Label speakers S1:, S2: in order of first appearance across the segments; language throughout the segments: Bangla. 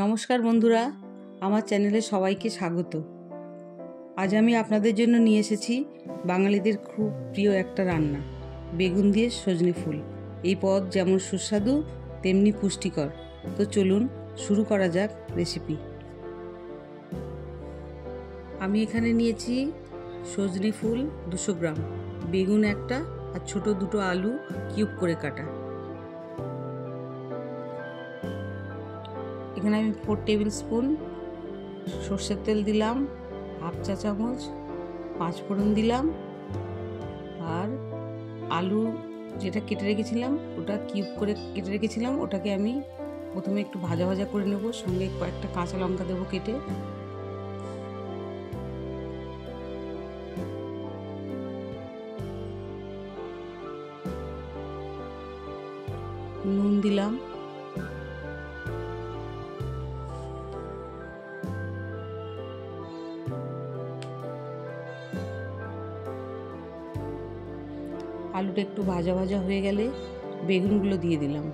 S1: নমস্কার বন্ধুরা, আমার চ্যানেলে সবাইকে স্বাগত। আজ আমি আপনাদের জন্য নিয়ে এসেছি বাঙালিদের খুব প্রিয় একটা রান্না, বেগুন দিয়ে সজনে ফুল। এই পদ যেমন সুস্বাদু তেমনি পুষ্টিকর। তো চলুন শুরু করা যাক রেসিপি। আমি এখানে নিয়েছি সজনে ফুল 200 গ্রাম, বেগুন একটা আর ছোট দুটো আলু কিউব করে কাটা। এখানে আমি 4 টেবিল স্পুন সর্ষের তেল দিলাম, হাফ চা চামচ 5 ফোড়ন দিলাম, আর আলু যেটা কেটে রেখেছিলাম, ওটা কিউব করে কেটে রেখেছিলাম, ওটাকে আমি প্রথমে একটু ভাজা ভাজা করে নেব। সঙ্গে কয়েকটা কাঁচা লঙ্কা দেবো কেটে। নুন দিলাম, আলুটা একটু ভাজা ভাজা হয়ে গেলে বেগুনগুলো দিয়ে দিলাম।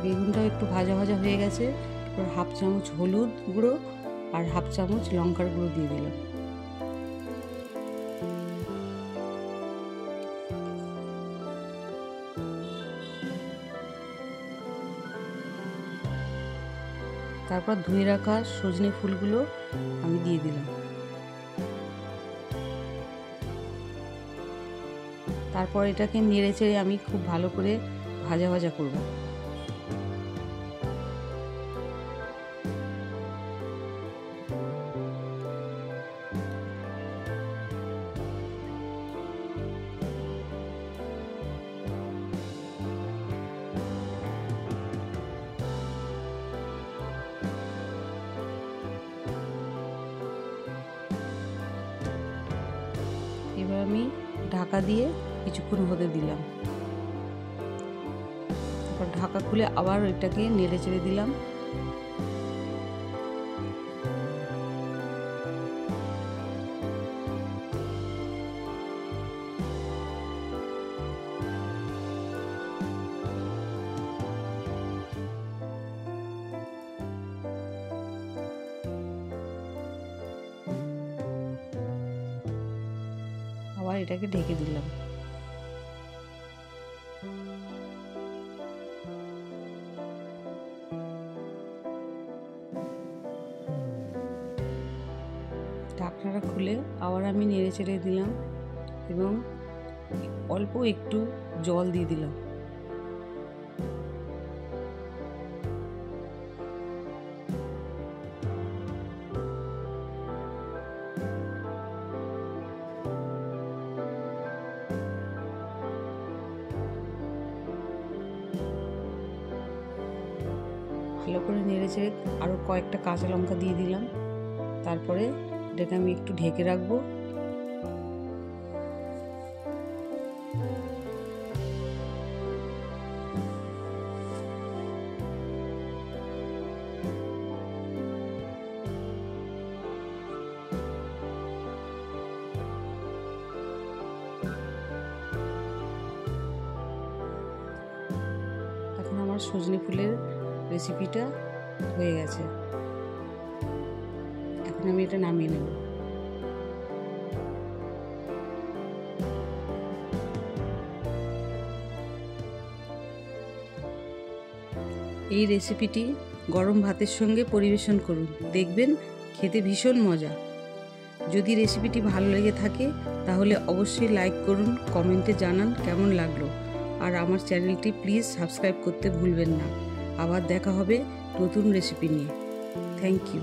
S1: বেগুনটাও একটু ভাজা ভাজা হয়ে গেছে। এবার হাফ চামচ হলুদ গুঁড়ো আর হাফ চামচ লঙ্কার গুঁড়ো দিয়ে দিলাম। তারপর ধুয়ে রাখা সজনে ফুলগুলো আমি দিয়ে দিলাম। তারপর এটাকে নেড়ে চেড়ে আমি খুব ভালো করে ভাজা ভাজা করব। এবার আমি ঢাকা দিয়ে কিছুক্ষণ হতে দিলাম। তারপর ঢাকা খুলে আবার এটাকে নেড়ে চেড়ে দিলাম। আবার এটাকে ঢেকে দিলাম। ঢাকনাটা খুলে আবার আমি নেড়ে চেড়ে দিলাম এবং অল্প একটু জল দিয়ে দিলাম। ভালো করে নেড়ে চেড়ে আরও কয়েকটা কাঁচা লঙ্কা দিয়ে দিলাম। তারপরে এটাকে আমি একটু ঢেকে রাখবো। এখন আমার সজনে ফুলের রেসিপিটা হয়ে গেছে। এখন আমি এটা নামিয়ে নেব। এই রেসিপিটি গরম ভাতের সঙ্গে পরিবেশন করুন, দেখবেন খেতে ভীষণ মজা। যদি রেসিপিটি ভালো লেগে থাকে তাহলে অবশ্যই লাইক করুন, কমেন্টে জানান কেমন লাগলো, আর আমার চ্যানেলটি প্লিজ সাবস্ক্রাইব করতে ভুলবেন না। আবার দেখা হবে নতুন রেসিপি নিয়ে। Thank you.